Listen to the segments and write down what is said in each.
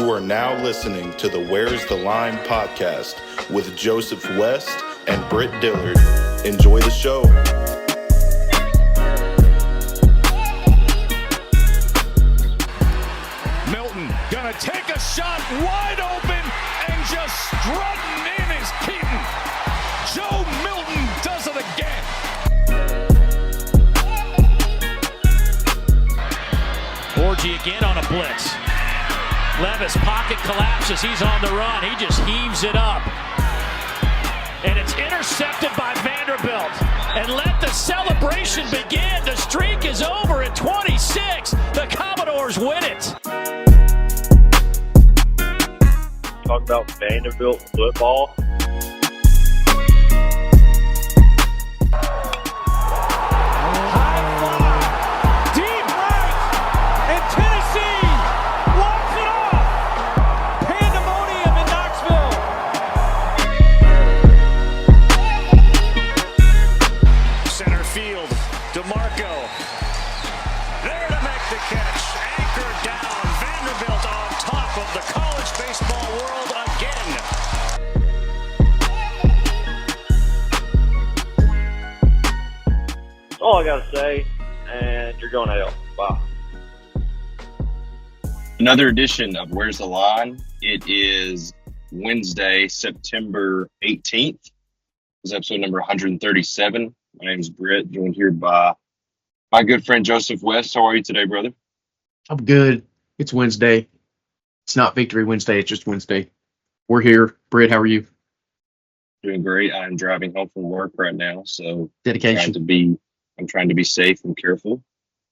You are now listening to the Where's the Line podcast with Joseph West and Britt Dillard. Enjoy the show. Milton gonna take a shot wide open and just strutting in is Keaton. Joe Milton does it again. Orgy again on a blitz. Levis pocket collapses. He's on the run. He just heaves it up. And it's intercepted by Vanderbilt. And let the celebration begin. The streak is over at 26. The Commodores win it. Talk about Vanderbilt football. All I gotta say, and you're going to hell. Bye. Another edition of Where's the Line? It is Wednesday, September 18th. This is episode number 137. My name is Britt, joined here by my good friend Joseph West. How are you today, brother? I'm good. It's Wednesday. It's not Victory Wednesday. It's just Wednesday. We're here. Britt, how are you? Doing great. I'm driving home from work right now, so Dedication. I'm trying to be safe and careful.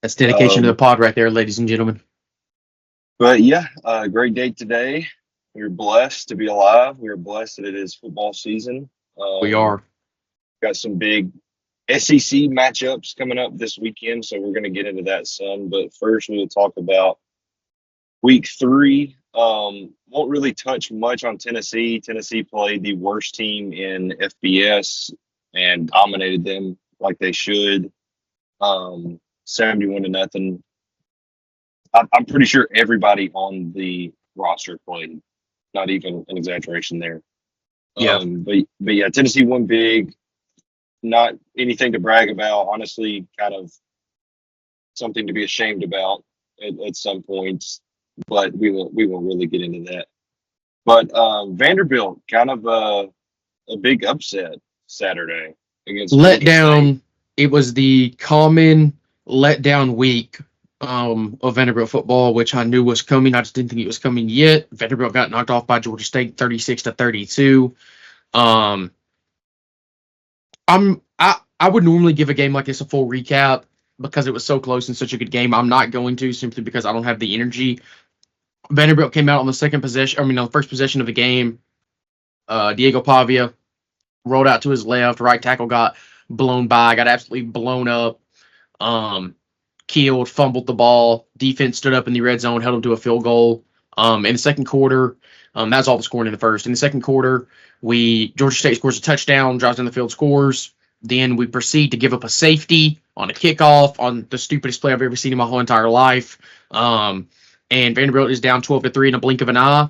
That's dedication to the pod right there, ladies and gentlemen. But yeah, great day today. We're blessed to be alive. We're blessed that it is football season. We are. Got some big SEC matchups coming up this weekend, so we're going to get into that some. But first, we'll talk about week 3. Won't really touch much on Tennessee. Tennessee played the worst team in FBS and dominated them like they should. 71-0. I'm pretty sure everybody on the roster played. Not even an exaggeration there. Yeah. But yeah, Tennessee won big. Not anything to brag about. Honestly, kind of something to be ashamed about at some points. But we won't really get into that. But Vanderbilt, kind of a big upset Saturday against letdown. It was the common letdown week of Vanderbilt football, which I knew was coming. I just didn't think it was coming yet. Vanderbilt got knocked off by Georgia State 36-32. I would normally give a game like this a full recap because it was so close and such a good game. I'm not going to, simply because I don't have the energy. Vanderbilt came out on the first possession of the game. Diego Pavia rolled out to his left. Right tackle got blown by, got absolutely blown up. Keeled, fumbled the ball. Defense stood up in the red zone, held him to a field goal. In the second quarter, that's all the scoring in the first. In the second quarter, Georgia State scores a touchdown, drives down the field, scores. Then we proceed to give up a safety on a kickoff on the stupidest play I've ever seen in my whole entire life. And Vanderbilt is down 12-3 in a blink of an eye.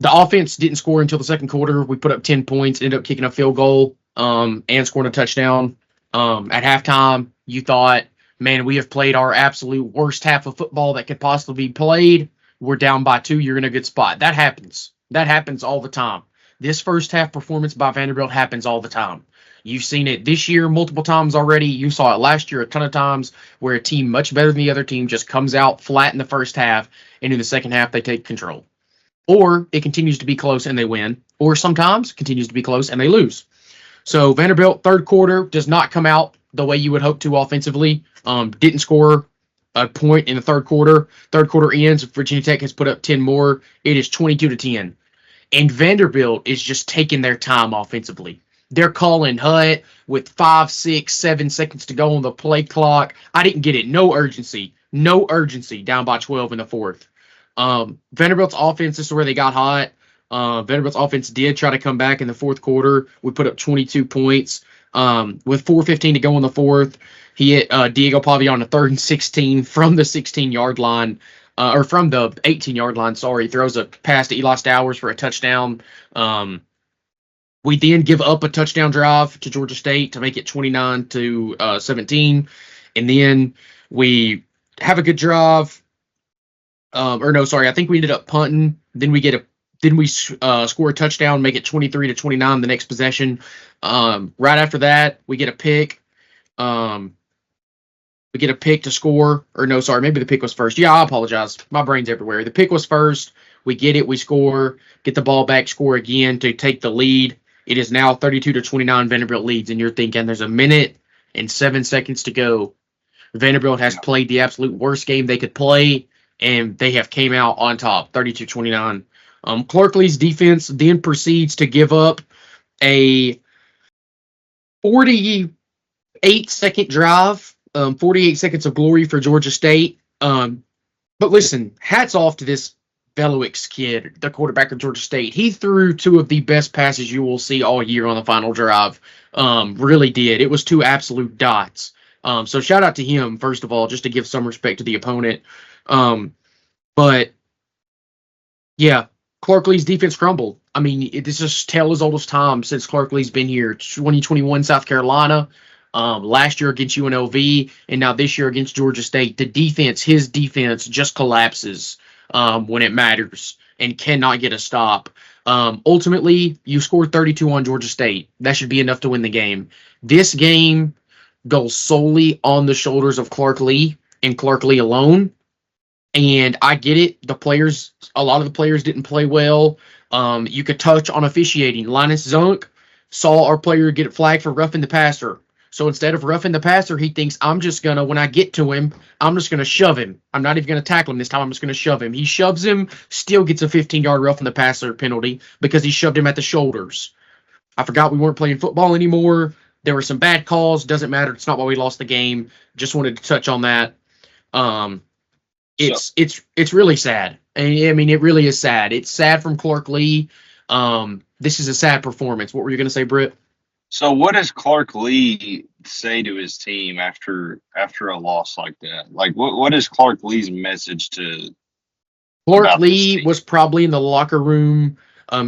The offense didn't score until the second quarter. We put up 10 points, ended up kicking a field goal, and scoring a touchdown. At halftime, you thought, man, we have played our absolute worst half of football that could possibly be played. We're down by 2. You're in a good spot. That happens. That happens all the time. This first half performance by Vanderbilt happens all the time. You've seen it this year multiple times already. You saw it last year a ton of times where a team much better than the other team just comes out flat in the first half, and in the second half they take control. Or it continues to be close and they win. Or sometimes it continues to be close and they lose. So Vanderbilt, third quarter, does not come out the way you would hope to offensively. Didn't score a point in the third quarter. Third quarter ends. Virginia Tech has put up 10 more. It is 22-10. And Vanderbilt is just taking their time offensively. They're calling Hut with 5, 6, 7 seconds to go on the play clock. I didn't get it. No urgency. No urgency down by 12 in the fourth. Vanderbilt's offense, this is where they got hot. Vanderbilt's offense did try to come back in the fourth quarter. We put up 22 points. With 4:15 to go in the fourth, he hit Diego Pavia on a 3rd and 16 from the 16-yard line. or from the 18-yard line, sorry, throws a pass to Eli Stowers for a touchdown. We then give up a touchdown drive to Georgia State to make it 29-17. And then we have a good drive. I think we ended up punting. Then we score a touchdown, make it 23-29 the next possession. Right after that, we get a pick. We get a pick to score. Maybe the pick was first. Yeah, I apologize. My brain's everywhere. The pick was first. We get it. We score. Get the ball back. Score again to take the lead. It is now 32-29. Vanderbilt leads, and you're thinking there's a minute and 7 seconds to go. Vanderbilt has played the absolute worst game they could play, and they have came out on top, 32-29. Clark Lee's defense then proceeds to give up a 48-second drive, 48 seconds of glory for Georgia State. But listen, hats off to this Belowick's kid, the quarterback of Georgia State. He threw two of the best passes you will see all year on the final drive. Really did. It was two absolute dots. So shout out to him, first of all, just to give some respect to the opponent. But yeah, Clark Lee's defense crumbled. I mean, it's just tale as old as time since Clark Lee's been here. 2021 South Carolina, last year against UNLV, and now this year against Georgia State. His defense just collapses when it matters and cannot get a stop. Ultimately, you scored 32 on Georgia State. That should be enough to win the game. This game goes solely on the shoulders of Clark Lee and Clark Lee alone. And I get it. A lot of the players didn't play well. You could touch on officiating. Linus Zunk saw our player get flagged for roughing the passer. So instead of roughing the passer, he thinks, when I get to him, I'm just going to shove him. I'm not even going to tackle him this time. I'm just going to shove him. He shoves him, still gets a 15-yard roughing the passer penalty because he shoved him at the shoulders. I forgot we weren't playing football anymore. There were some bad calls. Doesn't matter. It's not why we lost the game. Just wanted to touch on that. It's really sad. I mean, it really is sad. It's sad from Clark Lee. This is a sad performance. What were you going to say, Britt? So what does Clark Lee say to his team after a loss like that? Like, what is Clark Lee's message to Clark Lee was probably in the locker room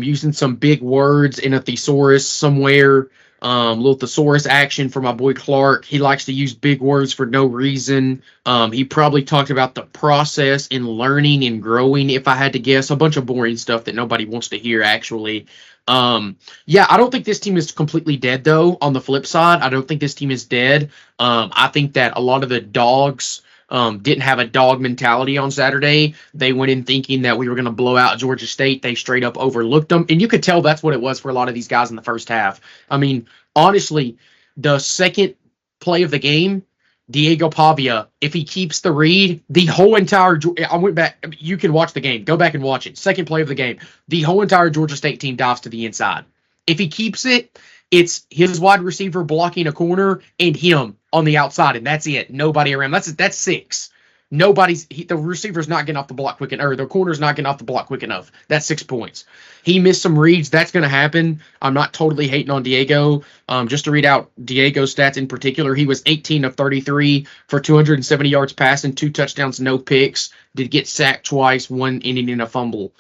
using some big words in a thesaurus somewhere. Little thesaurus action for my boy Clark. He likes to use big words for no reason. He probably talked about the process in learning and growing, if I had to guess. A bunch of boring stuff that nobody wants to hear, actually. I don't think this team is completely dead, though. On the flip side, I don't think this team is dead. I think that a lot of the dogs didn't have a dog mentality on Saturday. They went in thinking that we were going to blow out Georgia State. They straight up overlooked them. And you could tell that's what it was for a lot of these guys in the first half. I mean, honestly, the second play of the game, Diego Pavia, if he keeps the read, the whole entire – I went back – you can watch the game. Go back and watch it. Second play of the game. The whole entire Georgia State team dives to the inside. If he keeps it, it's his wide receiver blocking a corner and him on the outside, and that's it. Nobody around. That's six. The receiver's not getting off the block quick enough, or the corner's not getting off the block quick enough. That's 6 points. He missed some reads. That's going to happen. I'm not totally hating on Diego. Just to read out Diego's stats in particular, he was 18 of 33 for 270 yards passing, 2 touchdowns, no picks. Did get sacked twice, 1 ending in a fumble.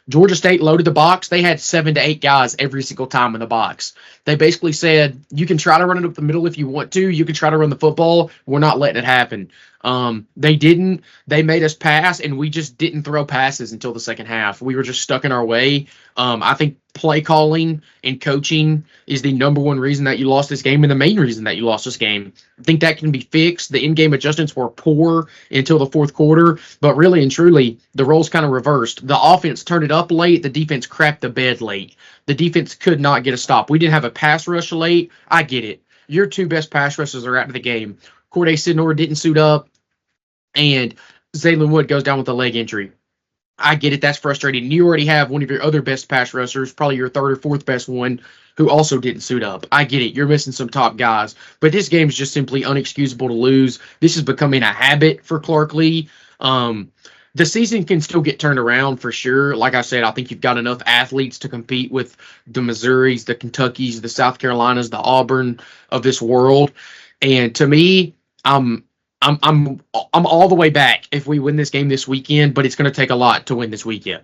Georgia State loaded the box. They had 7 to 8 guys every single time in the box. They basically said, you can try to run it up the middle if you want to. You can try to run the football. We're not letting it happen. They didn't. They made us pass, and we just didn't throw passes until the second half. We were just stuck in our way. I think play calling and coaching is the number one reason that you lost this game and the main reason that you lost this game. I think that can be fixed. The in-game adjustments were poor until the fourth quarter, but really and truly, the roles kind of reversed. The offense turned it up late. The defense crapped the bed late. The defense could not get a stop. We didn't have a pass rush late. I get it. Your 2 best pass rushers are out of the game. Corday Sidnor didn't suit up, and Zaylen Wood goes down with a leg injury. I get it. That's frustrating. You already have one of your other best pass rushers, probably your 3rd or 4th best one, who also didn't suit up. I get it. You're missing some top guys. But this game is just simply unexcusable to lose. This is becoming a habit for Clark Lee. The season can still get turned around for sure. Like I said, I think you've got enough athletes to compete with the Missouris, the Kentuckys, the South Carolinas, the Auburn of this world. And to me, I'm I'm all the way back if we win this game this weekend, but it's going to take a lot to win this weekend.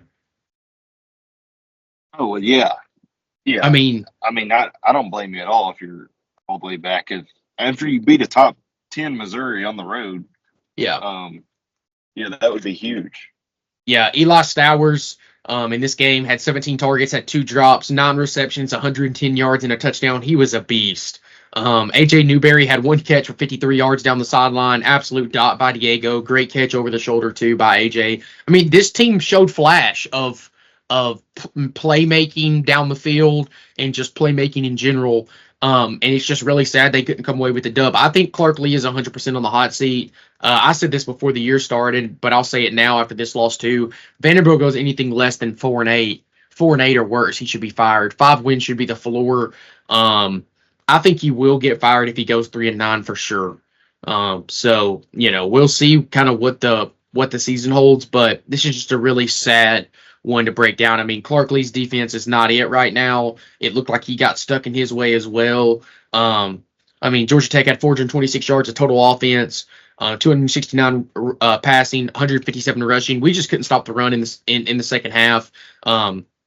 Oh, well, yeah. Yeah. I mean, I don't blame you at all if you're all the way back. If after you beat a top 10 Missouri on the road, yeah. Yeah, that would be huge. Yeah, Eli Stowers in this game had 17 targets, had 2 drops, 9 receptions, 110 yards, and a touchdown. He was a beast. AJ Newberry had 1 catch for 53 yards down the sideline. Absolute dot by Diego. Great catch over the shoulder, too, by AJ. I mean, this team showed flash of playmaking down the field and just playmaking in general. And it's just really sad they couldn't come away with the dub. I think Clark Lee is 100% on the hot seat. I said this before the year started, but I'll say it now after this loss too. Vanderbilt goes anything less than 4-8 or worse, he should be fired. 5 wins should be the floor. I think he will get fired if he goes 3-9 for sure. So we'll see kind of what the season holds, but this is just a really sad one to break down. I mean, Clark Lee's defense is not it right now. It looked like he got stuck in his way as well. I mean, Georgia Tech had 426 yards of total offense, 269 passing, 157 rushing. We just couldn't stop the run in the second half.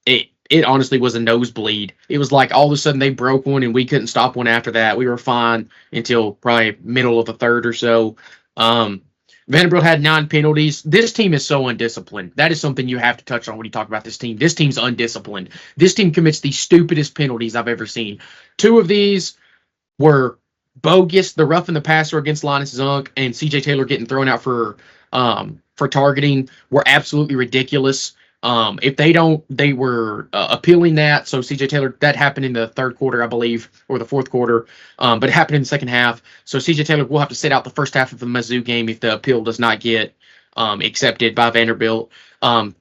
It honestly was a nosebleed. It was like all of a sudden they broke one and we couldn't stop one after that. We were fine until probably middle of the third or so. Vanderbilt had 9 penalties. This team is so undisciplined. That is something you have to touch on when you talk about this team. This team's undisciplined. This team commits the stupidest penalties I've ever seen. 2 of these were bogus. The rough and the passer against Linus Zunk and C.J. Taylor getting thrown out for targeting were absolutely ridiculous. If they were appealing that. So C.J. Taylor, that happened in the third quarter, I believe, or the fourth quarter. But it happened in the second half. So C.J. Taylor will have to sit out the first half of the Mizzou game if the appeal does not get accepted by Vanderbilt.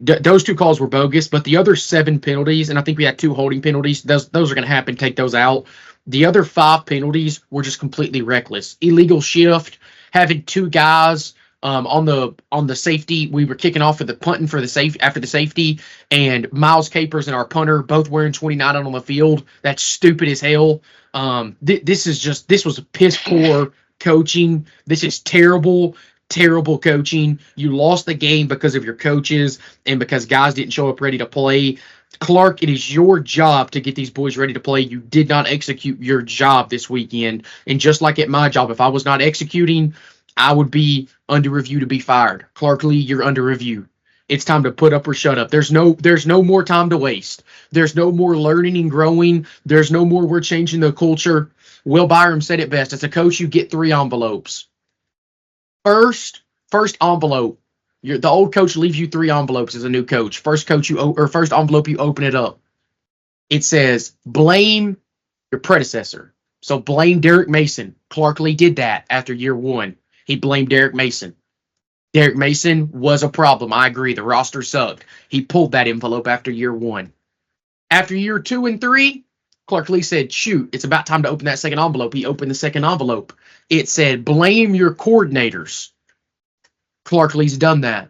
Those 2 calls were bogus, but the other 7 penalties, and I think we had 2 holding penalties, those are going to happen. Take those out. The other 5 penalties were just completely reckless. Illegal shift, having 2 guys on the safety. We were kicking off for the punting for the safe after the safety, and Miles Capers and our punter both wearing 29 on the field. That's stupid as hell. This was piss poor coaching. This is terrible coaching. You lost the game because of your coaches and because guys didn't show up ready to play. Clark, it is your job to get these boys ready to play. You did not execute your job this weekend. And just like at my job, if I was not executing, I would be under review to be fired. Clark Lee, you're under review. It's time to put up or shut up. There's no more time to waste. There's no more learning and growing. There's no more we're changing the culture. Will Byram said it best. As a coach, you get 3 envelopes. First envelope. The old coach leaves you 3 envelopes as a new coach. First envelope, you open it up. It says, blame your predecessor. So blame Derek Mason. Clark Lee did that after year 1. He blamed Derek Mason. Derek Mason was a problem. I agree. The roster sucked. He pulled that envelope after year 1. After year 2 and 3, Clark Lee said, shoot, it's about time to open that second envelope. He opened the second envelope. It said, blame your coordinators. Clark Lee's done that.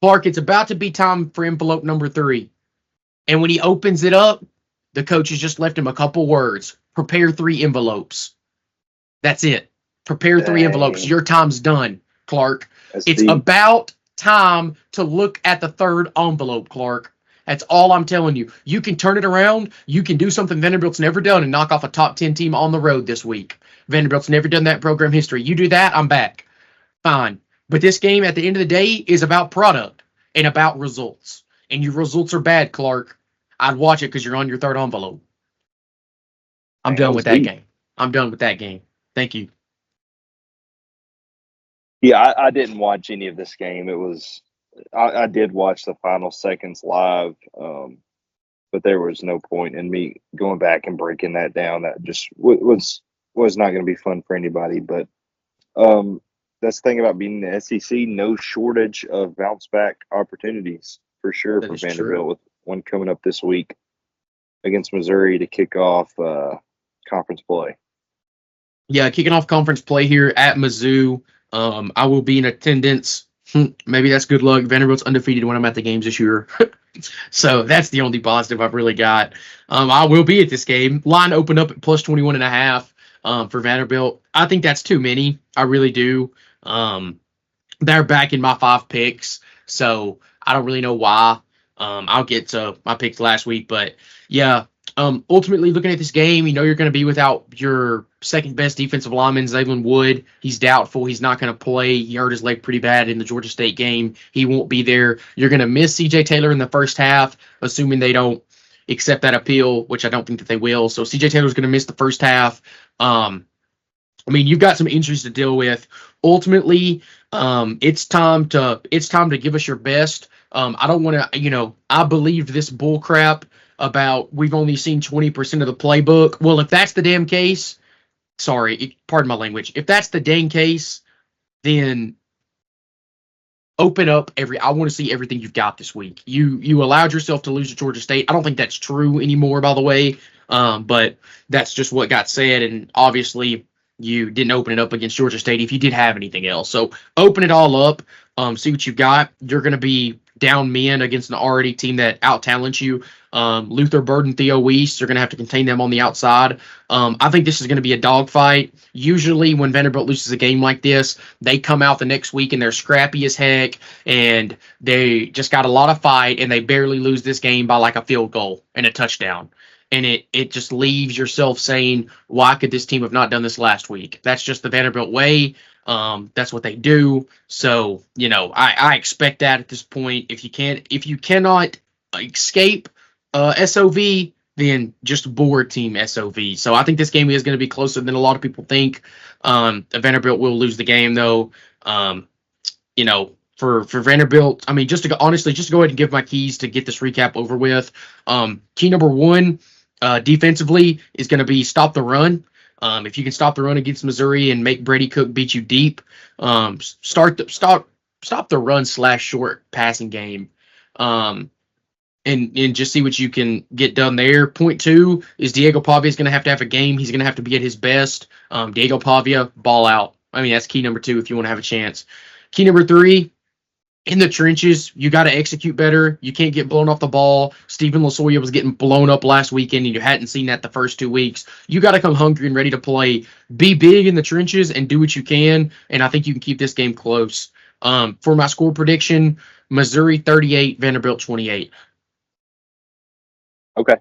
Clark, it's about to be time for envelope number 3. And when he opens it up, the coach has just left him a couple words. Prepare 3 envelopes. That's it. Prepare 3 envelopes. Your time's done, Clark. It's about time to look at the 3rd envelope, Clark. That's all I'm telling you. You can turn it around. You can do something Vanderbilt's never done and knock off a top 10 team on the road this week. Vanderbilt's never done that in program history. You do that, I'm back. Fine. But this game, at the end of the day, is about product and about results. And your results are bad, Clark. I'd watch it because you're on your 3rd envelope. I'm done with that game. I'm done with that game. Thank you. Yeah, I didn't watch any of this game. I did watch the final seconds live, but there was no point in me going back and breaking that down. That just was not going to be fun for anybody. But that's the thing about being in the SEC, no shortage of bounce back opportunities for sure for Vanderbilt, with one coming up this week against Missouri to kick off conference play. Yeah, kicking off conference play here at Mizzou. I will be in attendance. Maybe that's good luck. Vanderbilt's undefeated when I'm at the games this year. So that's the only positive I've really got. I will be at this game. Line opened up at plus 21.5. for Vanderbilt. I think that's too many. I really do. They're back in my 5 picks, so I don't really know why. I'll get to my picks last week, but yeah. Ultimately, looking at this game, you're going to be without your second best defensive lineman, Zaylen Wood. He's doubtful. He's not going to play. He hurt his leg pretty bad in the Georgia State game. He won't be there. You're going to miss C.J. Taylor in the first half, assuming they don't accept that appeal, which I don't think that they will. So C.J. Taylor's going to miss the first half. You've got some injuries to deal with. Ultimately, it's time to give us your best. I don't want to, I believed this bull crap about we've only seen 20% of the playbook. Well, if that's the damn case, pardon my language. If that's the dang case, then open up I want to see everything you've got this week. You allowed yourself to lose to Georgia State. I don't think that's true anymore, by the way. But that's just what got said, and obviously you didn't open it up against Georgia State if you did have anything else. So open it all up, see what you've got. You're going to be down men against an already team that out-talents you. Luther Bird and Theo Weiss, you're going to have to contain them on the outside. I think this is going to be a dogfight. Usually when Vanderbilt loses a game like this, they come out the next week and they're scrappy as heck, and they just got a lot of fight, and they barely lose this game by like a field goal and a touchdown. And it just leaves yourself saying, why could this team have not done this last week? That's just the Vanderbilt way. That's what they do. So, I expect that at this point. If you cannot escape SOV, then just board team SOV. So I think this game is going to be closer than a lot of people think. Vanderbilt will lose the game though. For Vanderbilt, just to go ahead and give my keys to get this recap over with. Key number 1, defensively, is going to be stop the run. If you can stop the run against Missouri and make Brady Cook beat you deep, stop the run / short passing game, and just see what you can get done there. Point 2 is Diego Pavia is going to have a game. He's going to have to be at his best. Diego Pavia, ball out. That's key number 2 if you want to have a chance. Key number 3, in the trenches, you got to execute better. You can't get blown off the ball. Stephen Losoya was getting blown up last weekend, and you hadn't seen that the first 2 weeks. You got to come hungry and ready to play. Be big in the trenches and do what you can, and I think you can keep this game close. For my score prediction, Missouri 38, Vanderbilt 28. Okay.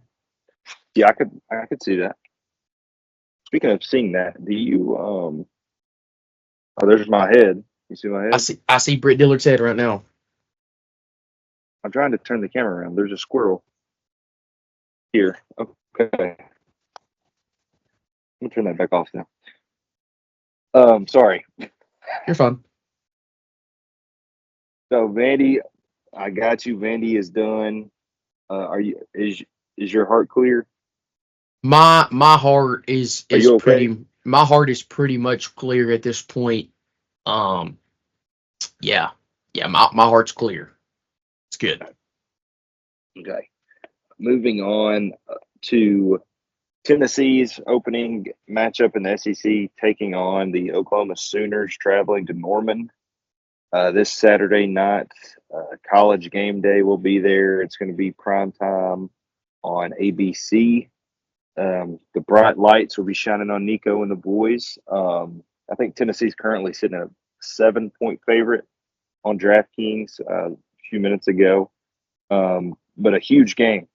Yeah, I could see that. Speaking of seeing that, do you oh, there's my head. You see my head? I see Britt Dillard's head right now. I'm trying to turn the camera around. There's a squirrel here. Okay. I'm gonna turn that back off now. Sorry. You're fine. So Vandy, I got you. Vandy is done. Is your heart clear? My heart is okay? My heart is pretty much clear at this point. Yeah, my heart's clear. It's good. Okay. Moving on to Tennessee's opening matchup in the SEC, taking on the Oklahoma Sooners, traveling to Norman this Saturday night. College game day will be there. It's going to be prime time on ABC. The bright lights will be shining on Nico and the boys. I think Tennessee's currently sitting at a 7-point favorite on DraftKings a few minutes ago. But a huge game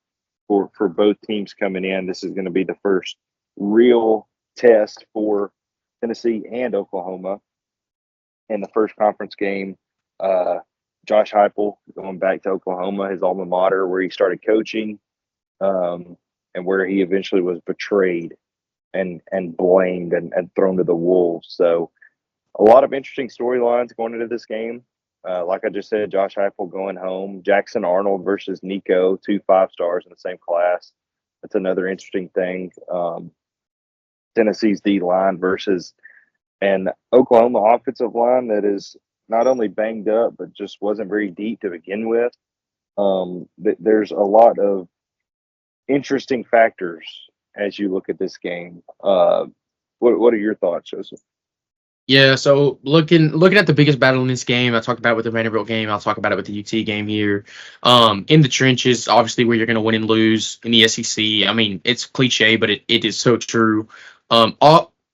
for both teams coming in. This is going to be the first real test for Tennessee and Oklahoma. In the first conference game, Josh Heupel going back to Oklahoma, his alma mater, where he started coaching, and where he eventually was betrayed and blamed and thrown to the wolves. So a lot of interesting storylines going into this game. Like I just said, Josh Heupel going home. Jackson Arnold versus Nico, 2 5-stars in the same class. That's another interesting thing. Tennessee's D-line versus an Oklahoma offensive line that is not only banged up, but just wasn't very deep to begin with. There's a lot of interesting factors as you look at this game. What are your thoughts, Joseph? Yeah, so looking at the biggest battle in this game, I talked about it with the Vanderbilt game. I'll talk about it with the UT game here. In the trenches, obviously where you're going to win and lose in the SEC. It's cliche, but it is so true.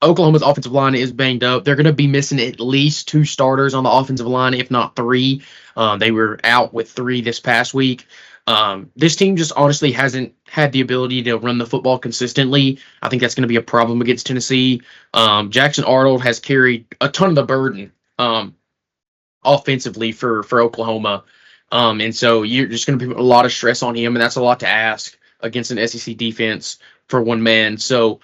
Oklahoma's offensive line is banged up. They're going to be missing at least 2 starters on the offensive line, if not 3. They were out with 3 this past week. This team just honestly hasn't had the ability to run the football consistently. I think that's going to be a problem against Tennessee. Jackson Arnold has carried a ton of the burden offensively for Oklahoma. And so you're just going to put a lot of stress on him, and that's a lot to ask against an SEC defense for one man. So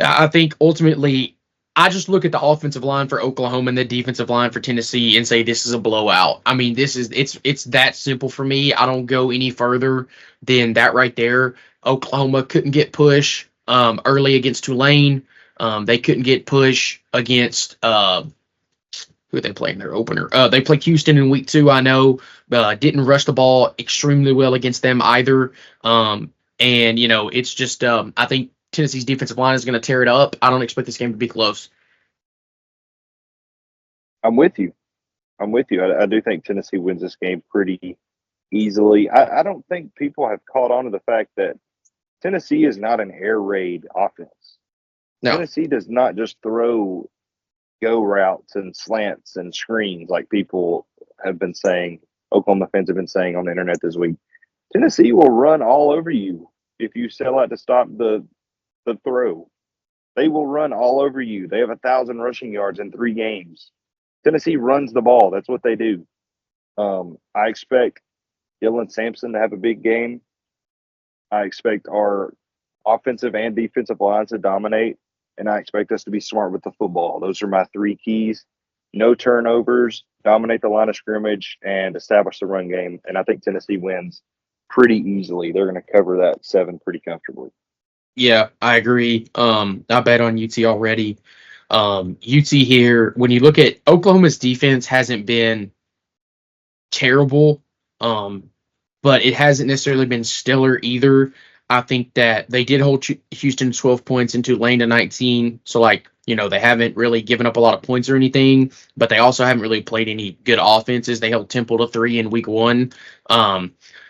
I think ultimately, I just look at the offensive line for Oklahoma and the defensive line for Tennessee and say this is a blowout. I mean, it's that simple for me. I don't go any further than that right there. Oklahoma couldn't get push early against Tulane. They couldn't get push against who they play in their opener. They played Houston in week 2. I know didn't rush the ball extremely well against them either. And it's just I think Tennessee's defensive line is going to tear it up. I don't expect this game to be close. I'm with you. I do think Tennessee wins this game pretty easily. I don't think people have caught on to the fact that Tennessee is not an air raid offense. No. Tennessee does not just throw go routes and slants and screens like people have been saying, Oklahoma fans have been saying on the internet this week. Tennessee will run all over you if you sell out to stop the throw. They will run all over you. They have 1,000 rushing yards in 3 games. Tennessee runs the ball. That's what they do. I expect Dylan Sampson to have a big game. I expect our offensive and defensive lines to dominate, and I expect us to be smart with the football. Those are my 3 keys. No turnovers, dominate the line of scrimmage, and establish the run game. And I think Tennessee wins pretty easily. They're going to cover that 7 pretty comfortably. Yeah, I agree. I bet on UT already. UT here, when you look at Oklahoma's defense, hasn't been terrible, but it hasn't necessarily been stellar either. I think that they did hold Houston 12 points and Tulane to 19. So, they haven't really given up a lot of points or anything, but they also haven't really played any good offenses. They held Temple to 3 in week 1.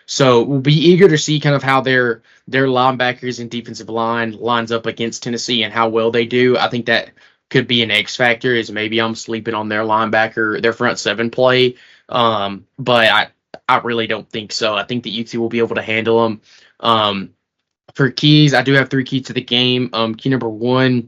So we'll be eager to see kind of how their linebackers and defensive line lines up against Tennessee and how well they do. I think that could be an X factor, is maybe I'm sleeping on their front 7 play. But I really don't think so. I think the UT will be able to handle them. For keys, I do have 3 keys to the game. Key number 1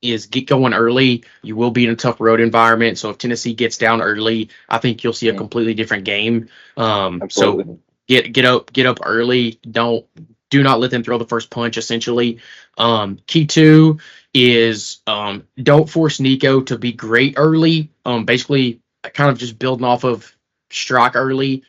is get going early. You will be in a tough road environment. So if Tennessee gets down early, I think you'll see a completely different game. So get up early. Do not let them throw the first punch, essentially. Key 2 is don't force Nico to be great early. Basically kind of just building off of Strock early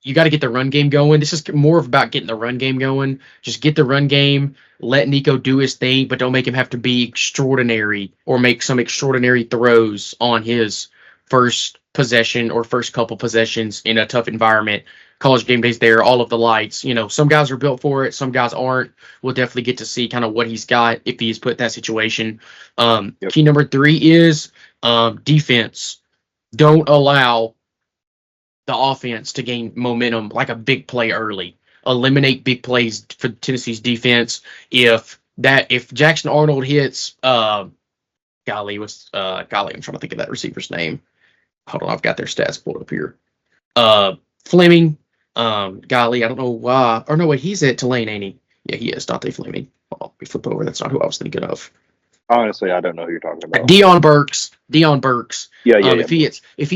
you got to get the run game going. This is more about getting the run game going. Just get the run game. Let Nico do his thing, but don't make him have to be extraordinary or make some extraordinary throws on his first possession or first couple possessions in a tough environment. College game day's there, all of the lights. Some guys are built for it, some guys aren't. We'll definitely get to see kind of what he's got if he's put in that situation. Key number 3 is defense. Don't allow the offense to gain momentum like a big play early. Eliminate big plays for Tennessee's defense. If Jackson Arnold hits I'm trying to think of that receiver's name. Hold on, I've got their stats pulled up here. Fleming, I don't know why. Or no, wait, he's at Tulane, ain't he? Yeah, he is. Dante Fleming. Let me flip over. That's not who I was thinking of. Honestly, I don't know who you're talking about. Deion Burks. Yeah. If he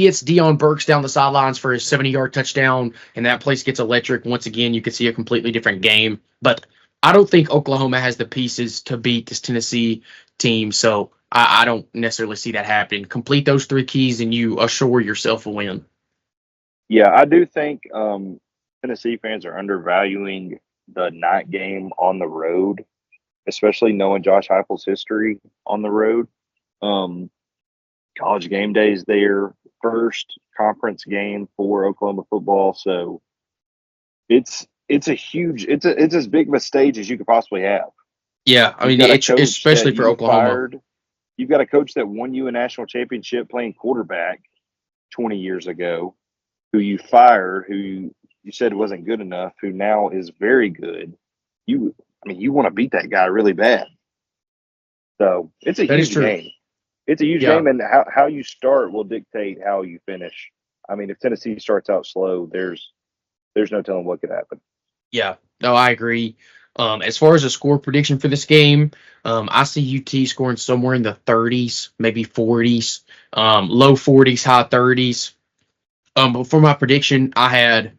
hits Deion Burks down the sidelines for his 70-yard touchdown and that place gets electric, once again, you could see a completely different game. But I don't think Oklahoma has the pieces to beat this Tennessee team, so I don't necessarily see that happening. Complete those 3 keys and you assure yourself a win. Yeah, I do think Tennessee fans are undervaluing the night game on the road, especially knowing Josh Heupel's history on the road. College game day is their first conference game for Oklahoma football, so it's as big of a stage as you could possibly have. Yeah, I mean, especially for Oklahoma. You've got a coach that won you a national championship playing quarterback 20 years ago, who you fired, who you said wasn't good enough, who now is very good. You want to beat that guy really bad. So it's a That is huge true. game. It's a huge Yeah. game, and how you start will dictate how you finish. I mean, if Tennessee starts out slow, there's no telling what could happen. Yeah, no, I agree. As far as a score prediction for this game, I see UT scoring somewhere in the 30s, maybe 40s, low 40s, high 30s. But for my prediction, I had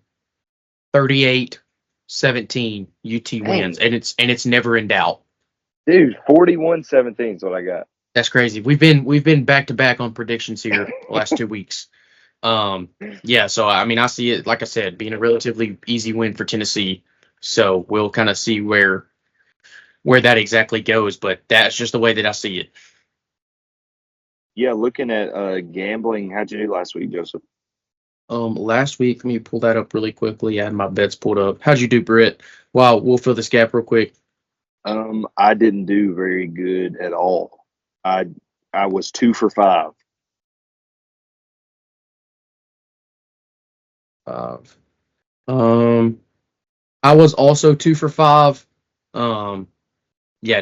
38-17 UT wins, Dang. and it's never in doubt. Dude, 41-17 is what I got. That's crazy. We've been back to back on predictions here the last 2 weeks. Yeah, so I mean, I see it, like I said, being a relatively easy win for Tennessee. So we'll kind of see where that exactly goes, but that's just the way that I see it. Yeah, looking at gambling, how'd you do last week, Joseph? Last week, let me pull that up really quickly. I had my bets pulled up. How'd you do, Britt? Wow, we'll fill this gap real quick. I didn't do very good at all. I was 2 for 5. 5. I was also 2 for 5. Yeah,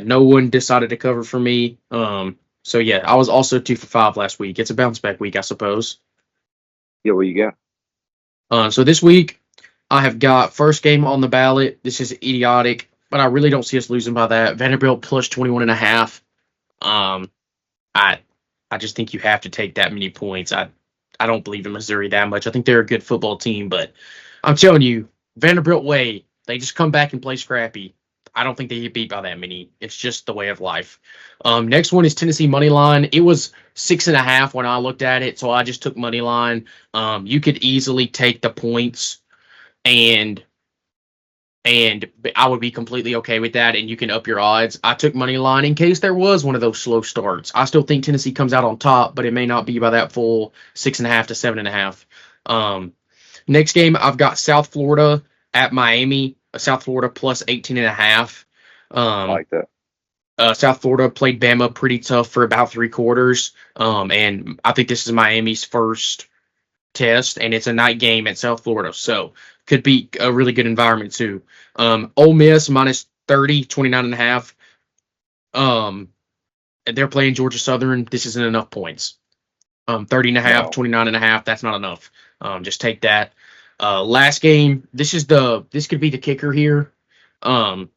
no one decided to cover for me. So yeah, I was also 2 for 5 last week. It's a bounce back week, I suppose. Yeah, what you got? So this week, I have got first game on the ballot. This is idiotic, but I really don't see us losing by that. Vanderbilt plus 21.5. I just think you have to take that many points. I don't believe in Missouri that much. I think they're a good football team, but I'm telling you, Vanderbilt way, they just come back and play scrappy. I don't think they get beat by that many. It's just the way of life. Next one is Tennessee money line. It was 6.5 when I looked at it, so I just took money line. You could easily take the points, and I would be completely okay with that, and you can up your odds. I took money line in case there was one of those slow starts. I still think Tennessee comes out on top, but it may not be by that full 6.5 to 7.5. Next game, I've got South Florida at Miami. South Florida plus 18.5. I like that. South Florida played Bama pretty tough for about 3 quarters. And I think this is Miami's first test, and it's a night game at South Florida. So could be a really good environment too. Ole Miss minus 30, 29.5. They're playing Georgia Southern. This isn't enough points. 30.5, No. 29.5. That's not enough. Just take that. Last game. This could be the kicker here. But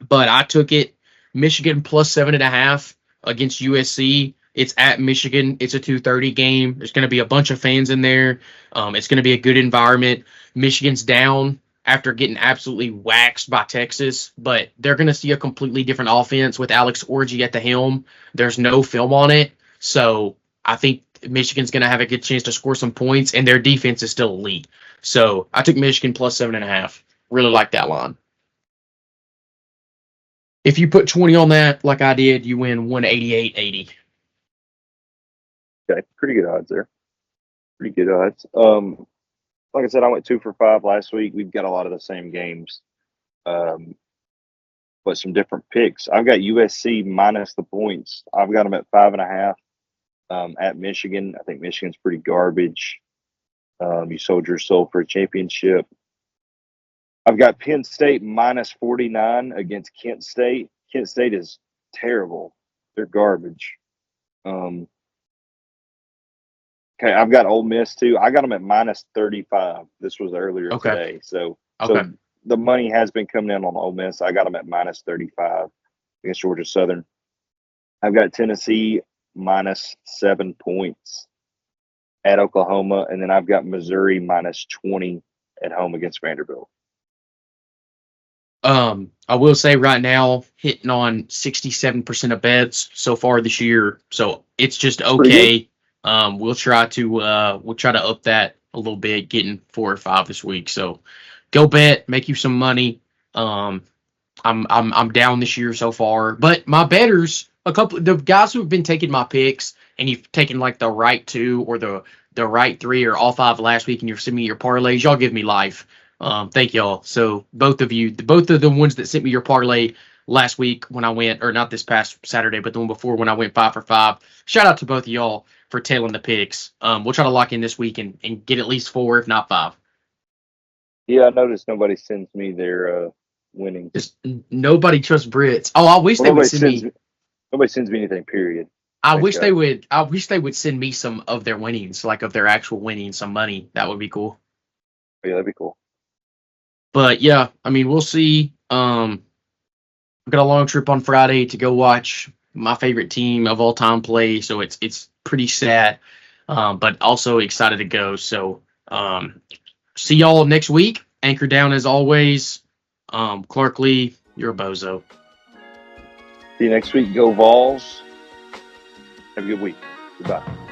I took it. Michigan plus 7.5 against USC. It's at Michigan. It's a 2:30 game. There's going to be a bunch of fans in there. It's going to be a good environment. Michigan's down after getting absolutely waxed by Texas, but they're going to see a completely different offense with Alex Orji at the helm. There's no film on it, so I think Michigan's going to have a good chance to score some points, and their defense is still elite. So I took Michigan plus 7.5. Really like that line. If you put 20 on that, like I did, you win 188.80. Okay, pretty good odds there. Pretty good odds. Like I said, I went 2 for 5 last week. We've got a lot of the same games, but some different picks. I've got USC minus the points. I've got them at 5.5 at Michigan. I think Michigan's pretty garbage. You sold your soul for a championship. I've got Penn State minus 49 against Kent State. Kent State is terrible. They're garbage. Okay, I've got Ole Miss too. I got them at minus 35. This was earlier today. So the money has been coming in on Ole Miss. I got them at minus 35 against Georgia Southern. I've got Tennessee minus 7 points at Oklahoma, and then I've got Missouri minus 20 at home against Vanderbilt. I will say right now, hitting on 67% of bets so far this year, so it's just okay. We'll try to up that a little bit, getting 4 or 5 this week. So go bet, make you some money. I'm down this year so far, but my bettors, the guys who have been taking my picks, and you've taken like the right 2 or the right 3 or all 5 last week, and you're sending me your parlays, y'all give me life. Thank y'all. So both of the ones that sent me your parlay last week when I went, or not this past Saturday, but the one before when I went 5 for 5. Shout out to both of y'all for tailing the picks. We'll try to lock in this week and get at least 4, if not 5. Yeah, I noticed nobody sends me their winnings. Just nobody trusts Brits. Oh, I wish they would send me. Nobody sends me anything. Period. I Thanks, wish guys. they would. I wish they would send me some of their winnings, like of their actual winnings, some money. That would be cool. Yeah, that'd be cool. But yeah, I mean, we'll see. I've got a long trip on Friday to go watch my favorite team of all time play, so it's pretty sad, but also excited to go. So see y'all next week. Anchor down as always. Clark Lee, you're a bozo. See you next week. Go Vols. Have a good week. Goodbye.